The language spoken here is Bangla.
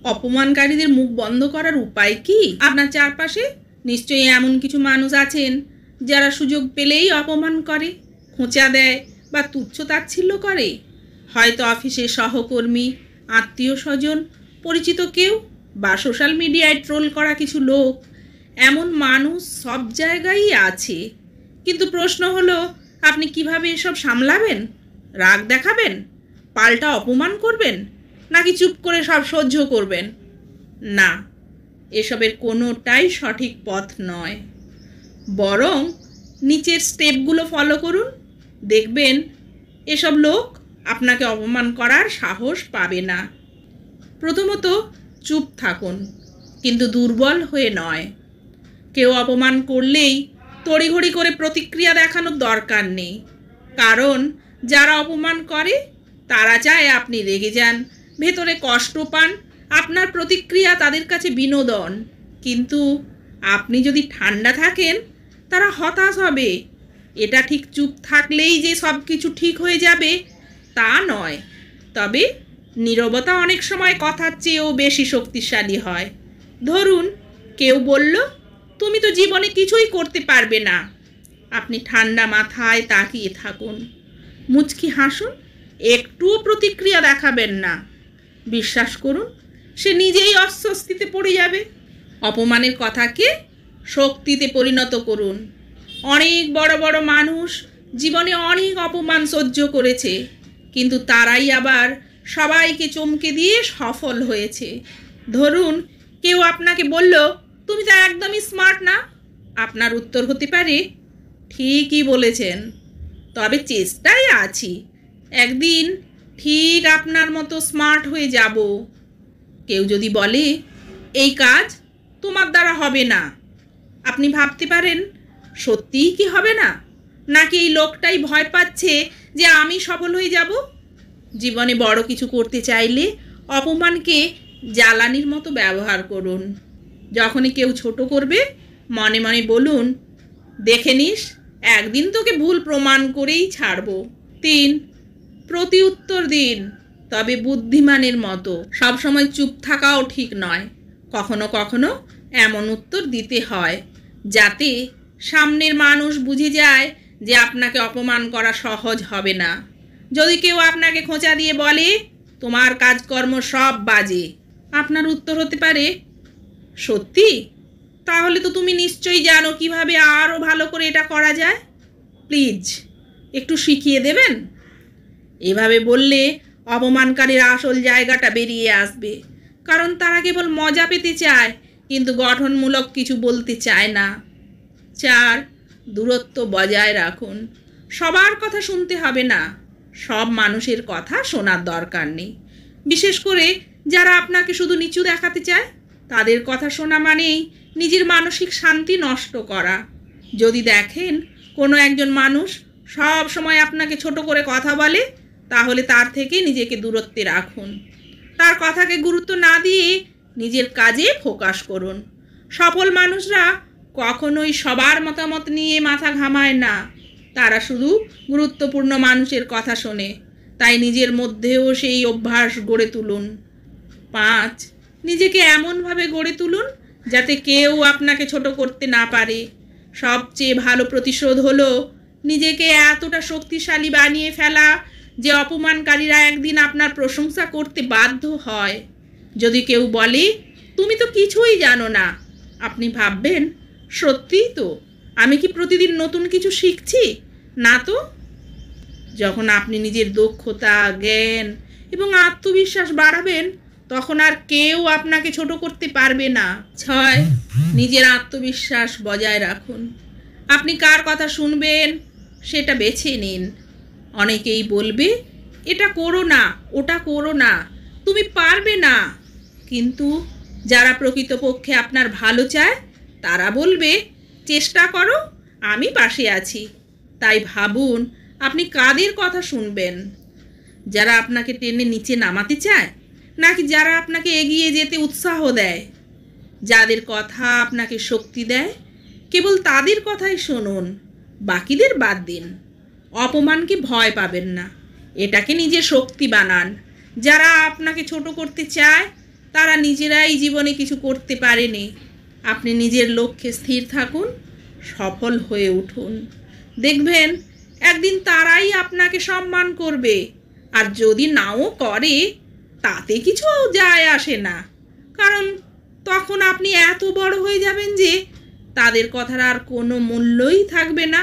অপমানকারীদের মুখ বন্ধ করার উপায় কি? আপনার চারপাশে নিশ্চয়ই এমন কিছু মানুষ আছেন যারা সুযোগ পেলেই অপমান করে, খোঁচা দেয় বা তুচ্ছ-তাচ্ছিল্য করে। হয়তো অফিসের সহকর্মী, আত্মীয় স্বজন, পরিচিত কেউ বা সোশ্যাল মিডিয়ায় ট্রোল করা কিছু লোক। এমন মানুষ সব জায়গায়ই আছে। কিন্তু প্রশ্ন হলো, আপনি কিভাবে এসব সামলাবেন? রাগ দেখাবেন, পাল্টা অপমান করবেন, নাকি চুপ করে সব সহ্য করবেন? না, এসবের কোনোটাই সঠিক পথ নয়। বরং নিচের স্টেপগুলো ফলো করুন, দেখবেন এসব লোক আপনাকে অপমান করার সাহস পাবে না। প্রথমত, চুপ থাকুন, কিন্তু দুর্বল হয়ে নয়। কেউ অপমান করলেই তড়িঘড়ি করে প্রতিক্রিয়া দেখানোর দরকার নেই। কারণ যারা অপমান করে তারা চায় আপনি রেগে যান, ভেতরে কষ্ট পান। আপনার প্রতিক্রিয়া তাদের কাছে বিনোদন। কিন্তু আপনি যদি ঠান্ডা থাকেন, তারা হতাশ হবে। এটা ঠিক চুপ থাকলেই যে সব কিছু ঠিক হয়ে যাবে তা নয়। তবে নীরবতা অনেক সময় কথার চেয়েও বেশি শক্তিশালী হয়। ধরুন, কেউ বলল, তুমি তো জীবনে কিছুই করতে পারবে না। আপনি ঠান্ডা মাথায় তাকিয়ে থাকুন, মুচকি হাসুন, একটুও প্রতিক্রিয়া দেখাবেন না। বিশ্বাস করুন, সে নিজেই অস্বস্তিতে পড়ে যাবে। অপমানের কথাকে শক্তিতে পরিণত করুন। অনেক বড় বড় মানুষ জীবনে অনেক অপমান সহ্য করেছে, কিন্তু তারাই আবার সবাইকে চমকে দিয়ে সফল হয়েছে। ধরুন, কেউ আপনাকে বলল, তুমি তো একদমই স্মার্ট না। আপনার উত্তর হতে পারে, ঠিকই বলেছেন, তবে চেষ্টায় আছি, একদিন ঠিক আপনার মতো স্মার্ট হয়ে যাব। কেউ যদি বলে, এই কাজ তোমার দ্বারা হবে না, আপনি ভাবতে পারেন, সত্যিই কি হবে না, নাকি এই লোকটাই ভয় পাচ্ছে যে আমি সফল হয়ে যাব? জীবনে বড় কিছু করতে চাইলে অপমানকে জ্বালানির মতো ব্যবহার করুন। যখনই কেউ ছোট করবে, মনে মনে বলুন, দেখে নিস, একদিন তোকে ভুল প্রমাণ করেই ছাড়ব। 3, প্রতি উত্তর দিন, তবে বুদ্ধিমানের মতো। সবসময় চুপ থাকাও ঠিক নয়। কখনো কখনো এমন উত্তর দিতে হয় যাতে সামনের মানুষ বুঝে যায় যে আপনাকে অপমান করা সহজ হবে না। যদি কেউ আপনাকে খোঁচা দিয়ে বলে, তোমার কাজকর্ম সব বাজে, আপনার উত্তর হতে পারে, সত্যি? তাহলে তো তুমি নিশ্চয়ই জানো কিভাবে আরও ভালো করে এটা করা যায়। প্লিজ একটু শিখিয়ে দেবেন? এভাবে বললে অপমানকারীর আসল জায়গাটা বেরিয়ে আসবে। কারণ তারা কেবল মজা পেতে চায়, কিন্তু গঠনমূলক কিছু বলতে চায় না। 4, দূরত্ব বজায় রাখুন। সবার কথা শুনতে হবে না, সব মানুষের কথা শোনার দরকার নেই। বিশেষ করে যারা আপনাকে শুধু নিচু দেখাতে চায়, তাদের কথা শোনা মানেই নিজের মানসিক শান্তি নষ্ট করা। যদি দেখেন কোনো একজন মানুষ সব সময় আপনাকে ছোট করে কথা বলে, তাহলে তার থেকে নিজেকে দূরত্বে রাখুন। তার কথাকে গুরুত্ব না দিয়ে নিজের কাজে ফোকাস করুন। সফল মানুষরা কখনোই সবার মতামত নিয়ে মাথা ঘামায় না, তারা শুধু গুরুত্বপূর্ণ মানুষের কথা শোনে। তাই নিজের মধ্যেও সেই অভ্যাস গড়ে তুলুন। 5, নিজেকে এমনভাবে গড়ে তুলুন যাতে কেউ আপনাকে ছোট করতে না পারে। সবচেয়ে ভালো প্রতিশোধ হলো নিজেকে এতটা শক্তিশালী বানিয়ে ফেলা যে অপমানকারীরা একদিন আপনার প্রশংসা করতে বাধ্য হয়। যদি কেউ বলে, তুমি তো কিছুই জানো না, আপনি ভাববেন, সত্যিই তো, আমি কি প্রতিদিন নতুন কিছু শিখছি? না তো। যখন আপনি নিজের দক্ষতা, জ্ঞান এবং আত্মবিশ্বাস বাড়াবেন, তখন আর কেউ আপনাকে ছোট করতে পারবে না। 6, নিজের আত্মবিশ্বাস বজায় রাখুন। আপনি কার কথা শুনবেন সেটা বেছে নিন। অনেকেই বলবে, এটা করো না, ওটা করো না, তুমি পারবে না। কিন্তু যারা প্রকৃতপক্ষে আপনার ভালো চায়, তারা বলবে, চেষ্টা করো, আমি পাশে আছি। তাই ভাবুন, আপনি কাদের কথা শুনবেন? যারা আপনাকে টেনে নিচে নামাতে চায়, নাকি যারা আপনাকে এগিয়ে যেতে উৎসাহ দেয়? যাদের কথা আপনাকে শক্তি দেয়, কেবল তাদের কথাই শুনুন, বাকিদের বাদ দিন। অপমানকে ভয় পাবেন না, এটাকে নিজের শক্তি বানান। যারা আপনাকে ছোট করতে চায়, তারা নিজেরাই জীবনে কিছু করতে পারেনি। আপনি নিজের লক্ষ্যে স্থির থাকুন, সফল হয়ে উঠুন। দেখবেন একদিন তারাই আপনাকে সম্মান করবে। আর যদি নাও করে তাতে কিছু যায় আসে না, কারণ তখন আপনি এত বড় হয়ে যাবেন যে তাদের কথার আর কোনো মূল্যই থাকবে না।